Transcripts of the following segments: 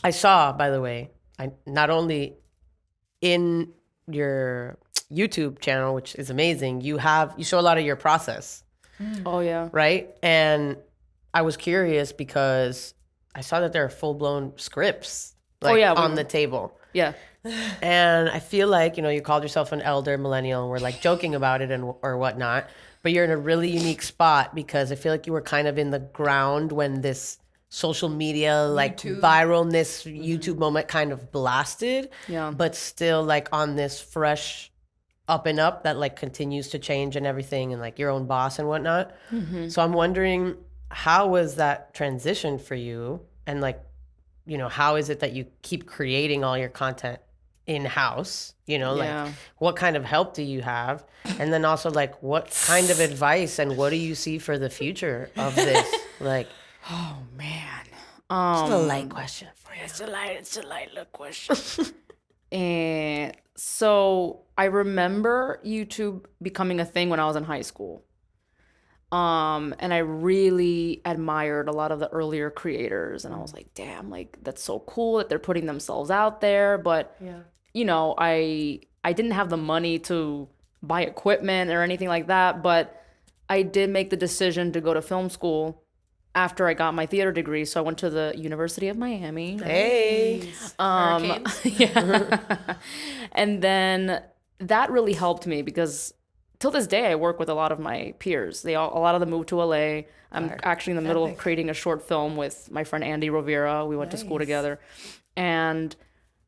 I saw, by the way, I not only in your YouTube channel, which is amazing, you show a lot of your process, Oh yeah. right? And I was curious because I saw that there are full blown scripts on the table. Yeah. And I feel like, you called yourself an elder millennial and we're like joking about it or whatnot, but you're in a really unique spot because I feel like you were kind of in the ground when this social media, like viralness YouTube moment kind of blasted, but still like on this fresh up and up that like continues to change and everything and like your own boss and whatnot. So I'm wondering, how was that transition for you? And like, how is it that you keep creating all your content in-house, like what kind of help do you have? And then also like what kind of advice and what do you see for the future of this? Like, oh man. Just a light question for you. It's a light little question. And so I remember YouTube becoming a thing when I was in high school. And I really admired a lot of the earlier creators, and I was like, damn, like that's so cool that they're putting themselves out there. But I didn't have the money to buy equipment or anything like that, but I did make the decision to go to film school after I got my theater degree. So I went to the University of Miami. Hey. Yeah. And then that really helped me because till this day I work with a lot of my peers. A lot of them moved to LA. I'm actually in the middle of creating a short film with my friend Andy Rovira. We went to school together. And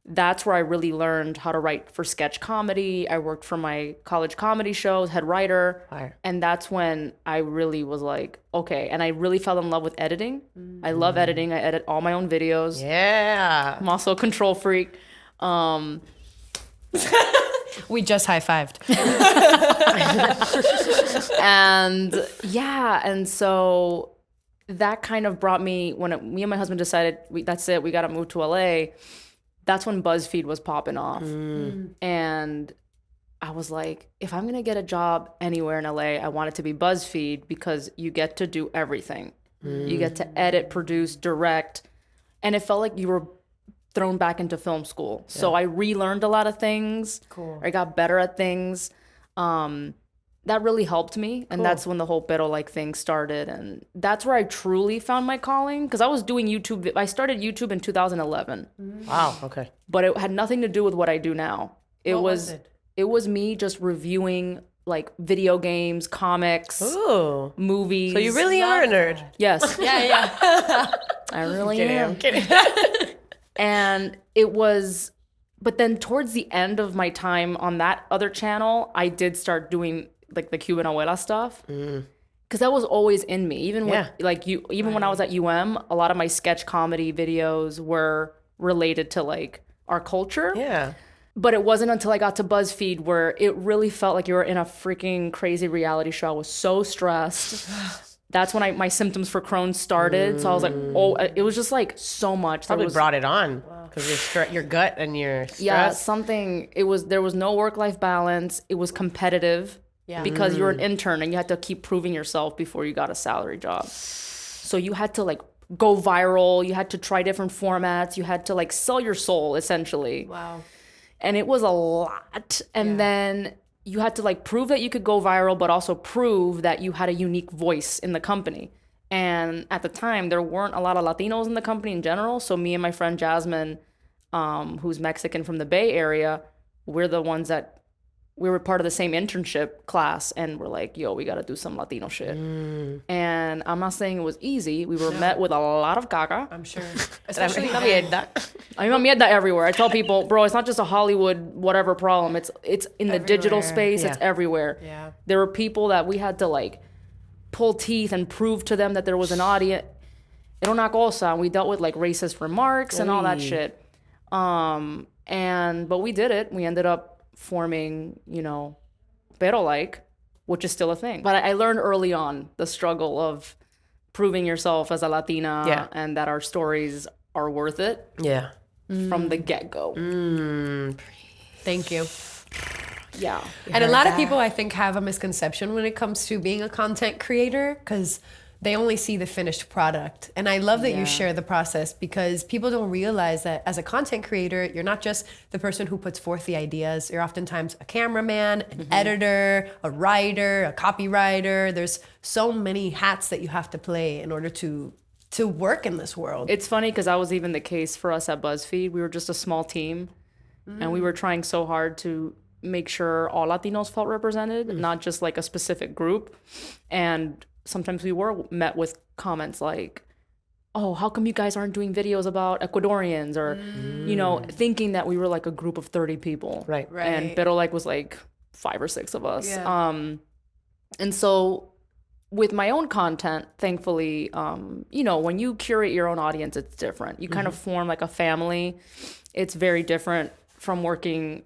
that's where I really learned how to write for sketch comedy. I worked for my college comedy shows, head writer. And that's when I really was like, okay. And I really fell in love with editing. I love editing. I edit all my own videos. Yeah. I'm also a control freak. We just high-fived. And so that kind of brought me, me and my husband decided, that's it, we got to move to LA. That's when BuzzFeed was popping off. And I was like, if I'm going to get a job anywhere in LA, I want it to be BuzzFeed because you get to do everything. You get to edit, produce, direct. And it felt like you were thrown back into film school. So I relearned a lot of things. Cool. I got better at things. That really helped me. And that's when the whole pero like thing started. And that's where I truly found my calling. Because I was doing YouTube. I started YouTube in 2011. Wow. Okay. But it had nothing to do with what I do now. It was me just reviewing like video games, comics, movies. So you really are a nerd. Yes. Yeah. I really am. I'm kidding. And it was, but then towards the end of my time on that other channel, I did start doing like the Cuban Abuela stuff. Because that was always in me. Even when when I was at a lot of my sketch comedy videos were related to like our culture. Yeah. But it wasn't until I got to BuzzFeed where it really felt like you were in a freaking crazy reality show. I was so stressed. That's when my symptoms for Crohn's started. So I was like, it was just like so much. Probably brought it on because your gut and your stress. Yeah, there was no work-life balance. It was competitive because you're an intern and you had to keep proving yourself before you got a salary job. So you had to like go viral. You had to try different formats. You had to like sell your soul essentially. Wow. And it was a lot. And then you had to like prove that you could go viral, but also prove that you had a unique voice in the company. And at the time, there weren't a lot of Latinos in the company in general. So me and my friend Jasmine, who's Mexican from the Bay Area, we're the ones that we were part of the same internship class. And we're like, yo, we got to do some Latino shit. And I'm not saying it was easy. We were met with a lot of caca. I'm sure. Especially mierda. I mean, mierda everywhere. I tell people, bro, it's not just a Hollywood whatever problem. It's in the digital space. Yeah. It's everywhere. Yeah. There were people that we had to like pull teeth and prove to them that there was an audience. Era una cosa. And we dealt with like racist remarks and all that shit. But we did it. We ended up forming, pero like, which is still a thing. But I learned early on the struggle of proving yourself as a Latina and that our stories are worth it. Yeah. From the get-go. Thank you. Yeah. And a lot of people, I think, have a misconception when it comes to being a content creator because they only see the finished product. And I love that you share the process, because people don't realize that as a content creator, you're not just the person who puts forth the ideas. You're oftentimes a cameraman, an editor, a writer, a copywriter. There's so many hats that you have to play in order to work in this world. It's funny because that was even the case for us at BuzzFeed. We were just a small team, and we were trying so hard to make sure all Latinos felt represented, not just like a specific group. And sometimes we were met with comments like, oh, how come you guys aren't doing videos about Ecuadorians? Or, you know, thinking that we were like a group of 30 people. Right. And Pero like was like 5 or 6 of us. Yeah. And so with my own content, thankfully, you know, when you curate your own audience, it's different. You kind of form like a family. It's very different from working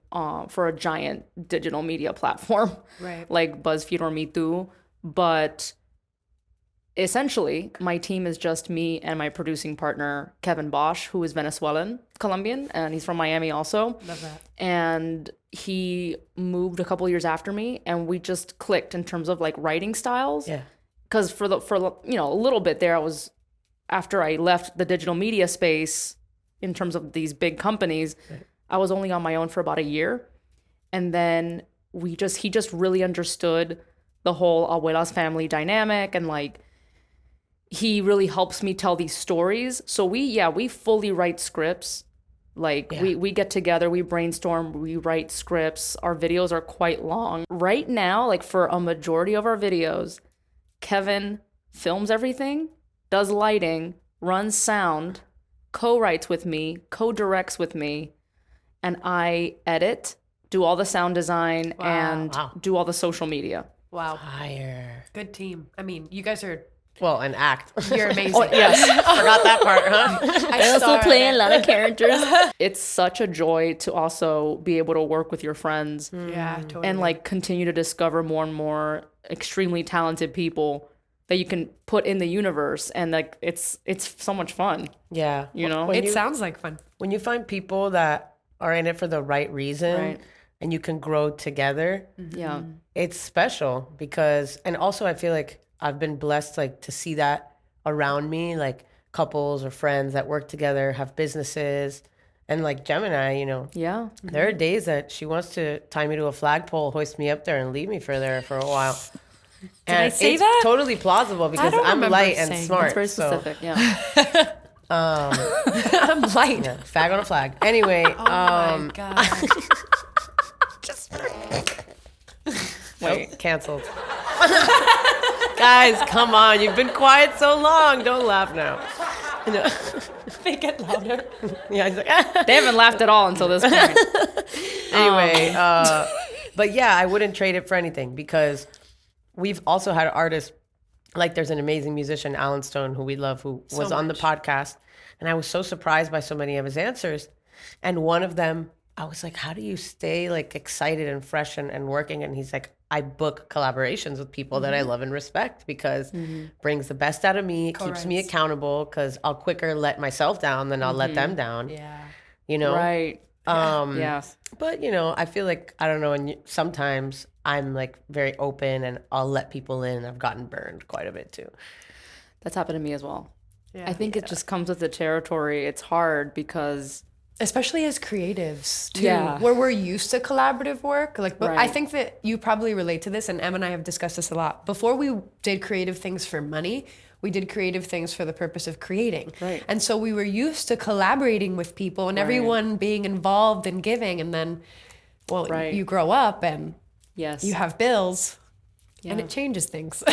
for a giant digital media platform like BuzzFeed or Me Too. But essentially, my team is just me and my producing partner, Kevin Bosch, who is Venezuelan, Colombian, and he's from Miami also. Love that. And he moved a couple years after me, and we just clicked in terms of like writing styles. Yeah. Because for you know, a little bit there, after I left the digital media space in terms of these big companies, I was only on my own for about a year. And then he just really understood the whole Abuela's family dynamic, and like, he really helps me tell these stories. So we fully write scripts. Like we get together, we brainstorm, we write scripts. Our videos are quite long. Right now, like for a majority of our videos, Kevin films everything, does lighting, runs sound, co-writes with me, co-directs with me, and I edit, do all the sound design, and do all the social media. Wow. Higher. Good team. I mean, you guys are, Well, and act. you're amazing. Yes. Forgot that part, huh? I also play a lot of characters. It's such a joy to also be able to work with your friends Yeah, totally. and like continue to discover more and more extremely talented people that you can put in the universe, and like it's so much fun, Yeah. you know. It sounds like fun. When you find people that are in it for the right reason, Right. and you can grow together, Yeah. it's special. Because, and also I feel like I've been blessed like to see that around me, like couples or friends that work together, have businesses. And like Gemini, you know, Yeah. there are days that she wants to tie me to a flagpole, hoist me up there, and leave me for there for a while. And I say it's that? totally plausible because don't I'm remember light and saying that. smart. It's very so, specific. Yeah. I'm light. yeah, fag on a flag. Anyway, Oh my God. Wait. canceled. Guys, come on. You've been quiet so long. Don't laugh now. No. They get louder. Yeah, he's like, They haven't laughed at all until this point. anyway, but yeah, I wouldn't trade it for anything, because we've also had artists, like there's an amazing musician, Alan Stone, who we love, who was on the podcast. And I was so surprised by so many of his answers. And one of them, I was like, how do you stay like excited and fresh and working? And he's like, I book collaborations with people that I love and respect, because brings the best out of me. It keeps me accountable, because I'll quicker let myself down than I'll let them down. Yeah. You know? Right. Yes. But, you know, I feel like, I don't know, and sometimes I'm like very open and I'll let people in. I've gotten burned quite a bit too. That's happened to me as well. Yeah. I think it just comes with the territory. It's hard because Especially as creatives too, Yeah. where we're used to collaborative work. Like, but I Right. think that you probably relate to this, and Em and I have discussed this a lot. Before we did creative things for money, we did creative things for the purpose of creating. Right. And so we were used to collaborating with people and everyone being involved and giving. And then, well, Right. you grow up and yes, you have bills, and Yeah. it changes things.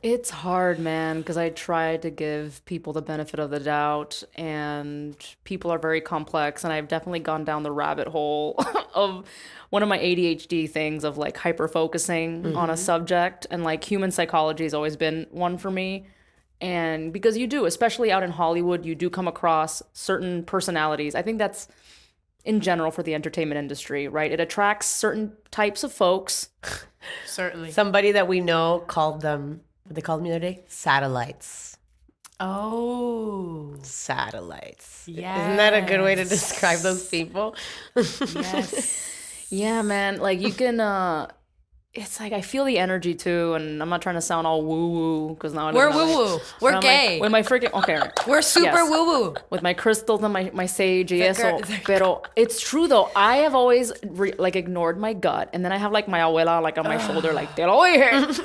it's hard, man, because I try to give people the benefit of the doubt, and people are very complex, and I've definitely gone down the rabbit hole of one of my ADHD things of like hyper focusing on a subject, and like human psychology has always been one for me. And because you do, especially out in Hollywood, you do come across certain personalities. I think that's in general for the entertainment industry, right? It attracts certain types of folks. Certainly. Somebody that we know called them, what they called me the other day? Satellites. Oh, Satellites. yes. Isn't that a good way to describe those people? Yes. Yeah, man. Like you can it's like I feel the energy too, and I'm not trying to sound all woo woo because now We're woo woo. We're gay. with my freaking We're super Yes. woo woo. with my crystals and my sage. Y eso. girl- Pero it's true though. I have always like ignored my gut, and then I have like my abuela like on my shoulder, like te lo dije,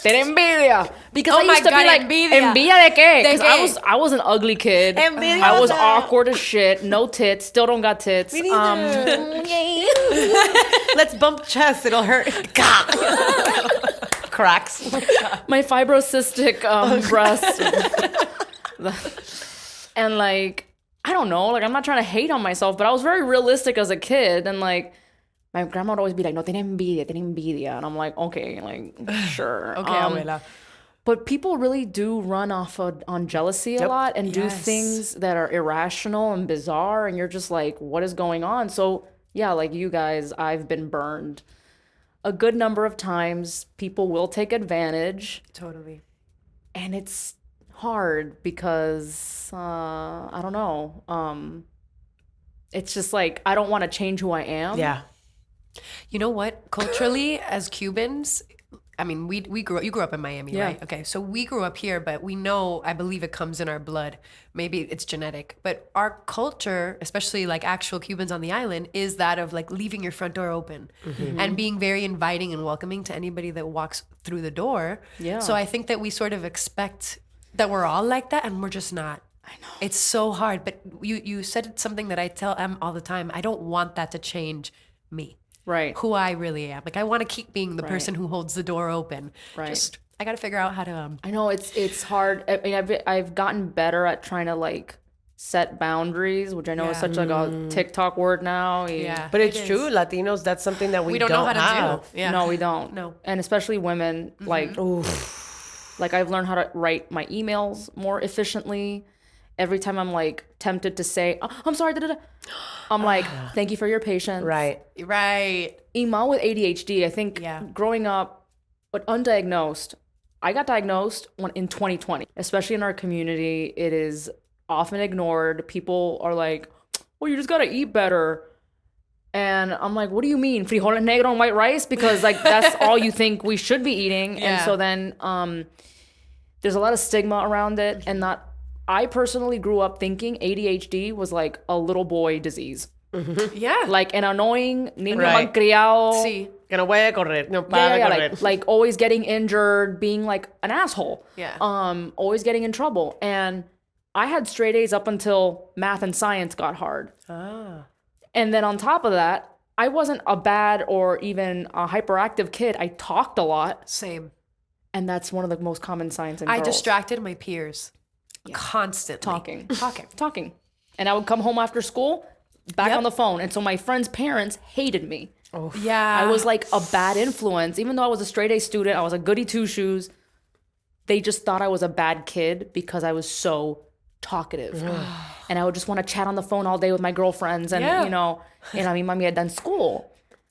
te envidia. Because Oh I my used to God, be like envidia. envidia de qué? ¿De Because qué? I was an ugly kid. I was awkward as shit. No tits. Still don't got tits. Me neither. Let's bump chest. It'll hurt. Cracks. My fibrocystic breasts. And like, I don't know, like I'm not trying to hate on myself, but I was very realistic as a kid, and like my grandma would always be like, no, tiene envidia. And I'm like, okay, like, sure. Okay, abuela. But people really do run on jealousy a lot and do Yes. things that are irrational and bizarre, and you're just like, what is going on? So yeah, like you guys, I've been burned a good number of times. People will take advantage, Totally. and it's hard because I don't know. It's just like I don't want to change who I am. Yeah. You know what? Culturally, as Cubans, I mean, we grew up. You grew up in Miami, Yeah. right? Okay, so we grew up here, but we know. I believe it comes in our blood. Maybe it's genetic, but our culture, especially like actual Cubans on the island, is that of like leaving your front door open and being very inviting and welcoming to anybody that walks through the door. Yeah. So I think that we sort of expect that we're all like that, and we're just not. I know. It's so hard. But you said something that I tell Em all the time. I don't want that to change me. Right. Who I really am. Like I want to keep being the person who holds the door open. Right. Just I got to figure out how to. I know it's hard. I mean, I've gotten better at trying to like set boundaries, which I know is Yeah. such like a TikTok word now. Yeah. But it's It true. is. Latinos, that's something that we We don't know how to have. do. Yeah. No, we don't. No. And especially women, like I've learned how to write my emails more efficiently. Every time I'm like tempted to say, oh, I'm sorry, I'm like, thank you for your patience. Right. Right. Iman with ADHD, I think Yeah. growing up, but undiagnosed, I got diagnosed in 2020, especially in our community. It is often ignored. People are like, well, you just got to eat better. And I'm like, what do you mean? Frijoles negro and white rice? Because like that's all you think we should be eating. Yeah. And so then there's a lot of stigma around it. And I personally grew up thinking ADHD was like a little boy disease. Yeah. Like an annoying niño Right. malcriado. See. Que no puede correr. No Yeah, para yeah, correr. like always getting injured, being like an asshole. Yeah. Always getting in trouble. And I had straight A's up until math and science got hard. Ah. And then on top of that, I wasn't a bad or even a hyperactive kid. I talked a lot, Same. and that's one of the most common signs in I girls. distracted my peers constantly. Talking. And I would come home after school, back Yep. on the phone. And so my friends' parents hated me. Yeah. I was like a bad influence. Even though I was a straight A student, I was a goody two shoes. They just thought I was a bad kid because I was so talkative. And I would just want to chat on the phone all day with my girlfriends. And, Yeah. you know, and I mean, mommy had done school.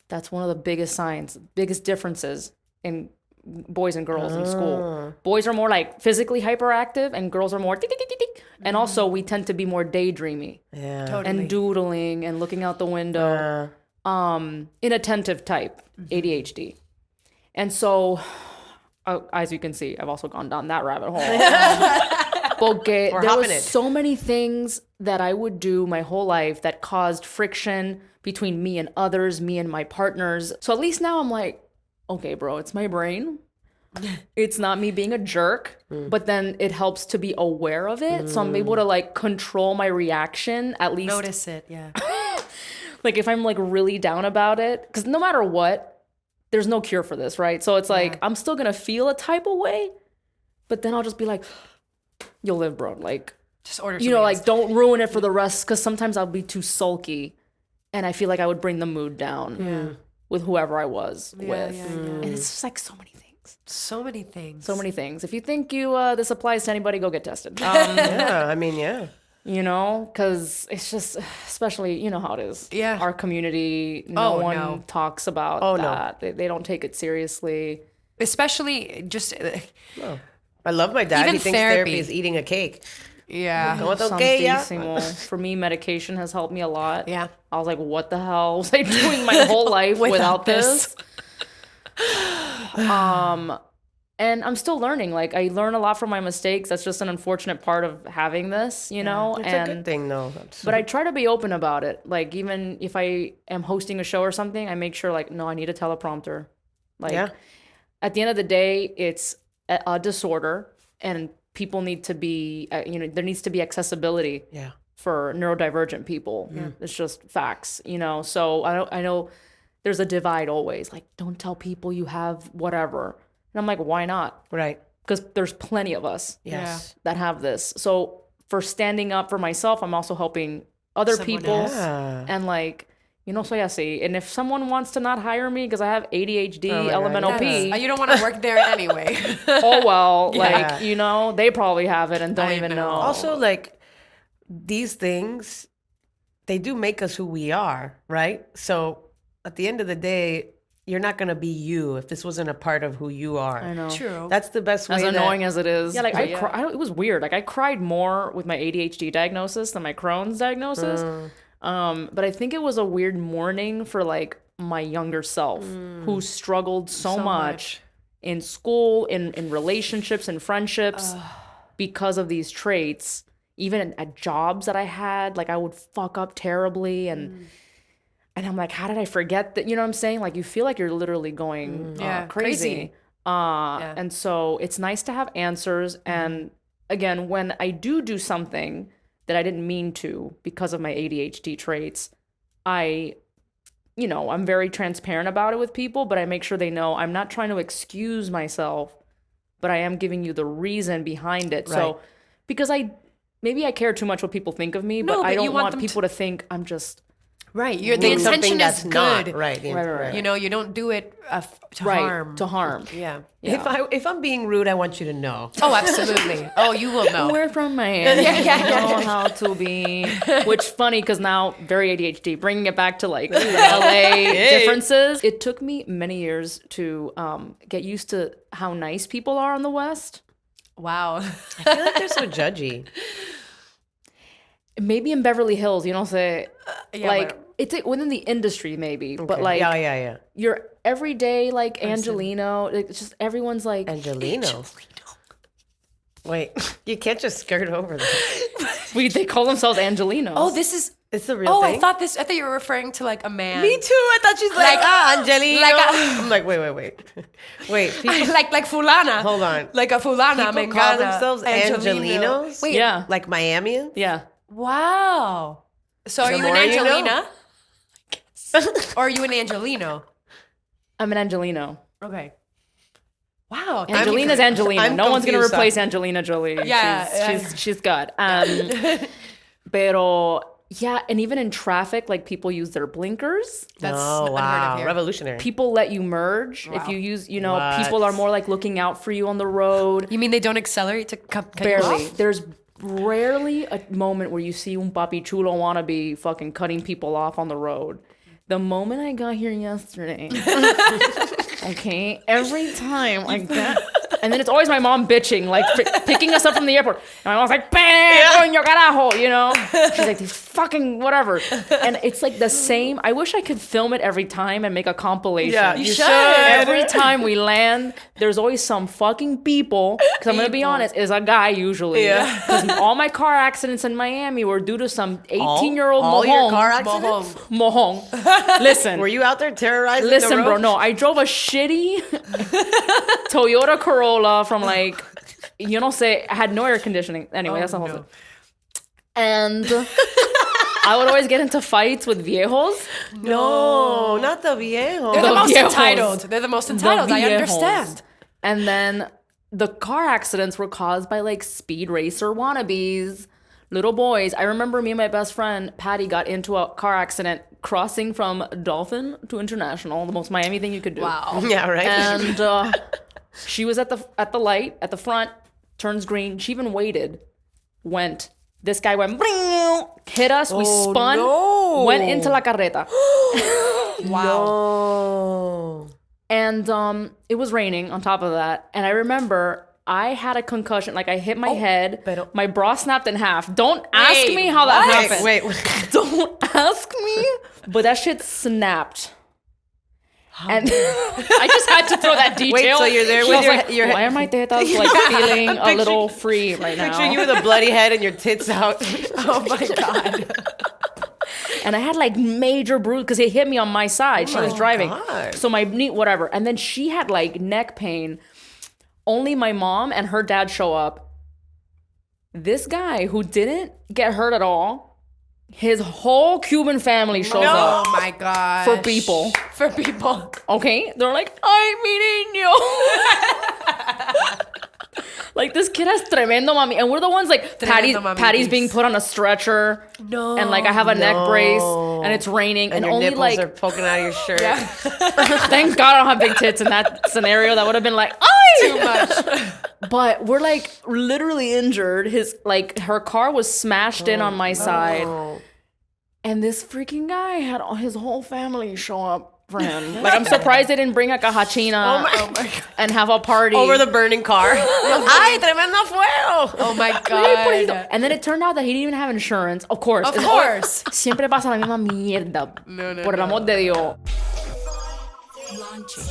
That's one of the biggest signs, biggest differences in boys and girls in school. Boys are more like physically hyperactive and girls are more tick, tick, tick, tick, tick. And also we tend to be more daydreamy Yeah. Totally. and doodling and looking out the window. Inattentive type ADHD. And so, as you can see, I've also gone down that rabbit hole. Porque there hopping was it. so many things that I would do my whole life that caused friction between me and others, me and my partners. So at least now I'm like, okay, bro, it's my brain. It's not me being a jerk, but then it helps to be aware of it. So I'm able to like control my reaction, at least. Notice it. Yeah. Like if I'm like really down about it, because no matter what, there's no cure for this, right? So it's like, I'm still going to feel a type of way, but then I'll just be like, you'll live, bro. Like, Just order. you know, something like else. don't ruin it for the rest. Because sometimes I'll be too sulky and I feel like I would bring the mood down with whoever I was with. And it's just like so many things. So many things. So many things. If you think this applies to anybody, go get tested. Yeah. I mean, yeah. You know, because it's just, especially, you know how it is. Yeah. Our community, no Oh, one no. talks about Oh, no. that. They don't take it seriously. Especially just. I love my dad. Even He thinks therapy. therapy is eating a cake. Yeah. No, it's okay, yeah. Santísimo. For me, medication has helped me a lot. Yeah. I was like, what the hell was I doing my whole life without this? And I'm still learning. Like, I learn a lot from my mistakes. That's just an unfortunate part of having this, you know? It's a good thing, though. But I try to be open about it. Like, even if I am hosting a show or something, I make sure, like, no, I need a teleprompter. Like, at the end of the day, it's a disorder, and people need to be, there needs to be accessibility for neurodivergent people. It's just facts, you know? So I know there's a divide always. Like, don't tell people you have whatever. And I'm like, why not? Right. Because there's plenty of us that have this. So for standing up for myself, I'm also helping other people. And like, soy así. And if someone wants to not hire me because I have ADHD, elemental P. You don't want to work there anyway. Oh, well, like, they probably have it and don't even know. Also, like, these things, they do make us who we are, right? So at the end of the day, you're not going to be you if this wasn't a part of who you are. I know. True. That's the best way. As annoying as it is. Yeah, like it was weird. Like, I cried more with my ADHD diagnosis than my Crohn's diagnosis. But I think it was a weird mourning for like my younger self who struggled so much in school, in relationships and friendships because of these traits. Even at jobs that I had, like I would fuck up terribly and I'm like, how did I forget that? You know what I'm saying? Like, you feel like you're literally going crazy. And so it's nice to have answers. And again, when I do something that I didn't mean to because of my ADHD traits, I'm very transparent about it with people, but I make sure they know I'm not trying to excuse myself, but I am giving you the reason behind it. Right. So, because maybe I care too much what people think of me, but I don't want people to think I'm just... Right. The intention is good. Not, right. You don't do it to harm. To harm. Yeah. If I'm being rude, I want you to know. Oh, absolutely. Oh, you will know. We're from Miami. Know how to be. Which funny because now very ADHD. Bringing it back to like LA differences. It took me many years to get used to how nice people are on the West. Wow. I feel like they're so judgy. Maybe in Beverly Hills, say, it's within the industry maybe, but like, your everyday like Angelino, it's just everyone's like Angelino. Wait, you can't just skirt over that. They call themselves Angelinos. Oh, it's a real thing. I thought you were referring to like a man. Me too. I thought she's like Angelino. I'm like, wait. People, like fulana. Hold on. Like a fulana. People call themselves Angelinos. Wait, yeah, like Miamians. Yeah. Wow. So are you an Angelina? Or are you an Angelino? I'm an Angelino. Okay. Wow. Angelina's Angelina. No one's going to replace Angelina Jolie. Yeah. She's good. Pero, yeah, and even in traffic, like people use their blinkers. That's unheard of here. Revolutionary. People let you merge. Wow. If you use, people are more like looking out for you on the road. You mean they don't accelerate to cut Barely. you off? There's rarely a moment where you see un Papi Chulo wannabe fucking cutting people off on the road. The moment I got here yesterday, okay, every time I get, and then it's always my mom bitching, like picking us up from the airport. And my mom's like, coño carajo, She's like, these fucking whatever. And it's like the same. I wish I could film it every time and make a compilation. Yeah, you should. Every time we land, there's always some fucking people, because I'm going to be honest, is a guy usually. Yeah. Because all my car accidents in Miami were due to some 18-year-old all your car accidents? Mohong. Listen. Were you out there terrorizing the road? Bro, no. I drove a shitty Toyota Corolla from like, I had no air conditioning. Anyway, that's the whole thing. And I would always get into fights with viejos. No, not the viejos. They're the most viejos. entitled. They're the most entitled. I understand. And then the car accidents were caused by like speed racer wannabes, little boys. I remember me and my best friend, Patty, got into a car accident crossing from Dolphin to International, the most Miami thing you could do. Wow. Yeah, right. And she was at the light, at the front, turns green. She even waited, went. This guy went, hit us. We spun, went into la carreta. Wow. No. And it was raining on top of that. And I remember I had a concussion. Like I hit my head. My bra snapped in half. Don't ask me how that happened. Wait. Don't ask me. But that shit snapped. And I just had to throw that detail. Wait, so you're there She with was your- like, your- why are my tetas like feeling a little free right now? Picturing you with a bloody head and your tits out. Oh my God. And I had like major bruise because it hit me on my side. She was driving. God. So my knee, whatever. And then she had like neck pain. Only my mom and her dad show up. This guy who didn't get hurt at all, his whole Cuban family shows up Oh my God. for people. For people. Okay? They're like, ay, mi niño. Like, this kid has tremendo mami. And we're the ones like, Tremendo Patty's mamitis. being put on a stretcher. No. And like, I have a neck brace and it's raining. And And your only nipples like, are poking out of your shirt. thank God I don't have big tits in that scenario. That would have been like, ay! Too much. But we're like literally injured. Her car was smashed in on my side. And this freaking guy had his whole family show up for him. Like, I'm surprised they didn't bring a cochina Oh my God. and have a party. Over the burning car. Ay, tremendo fuego. Oh my God. And then it turned out that he didn't even have insurance. Of course. Of course. Siempre pasa la misma mierda. Por el amor de Dios. Launching.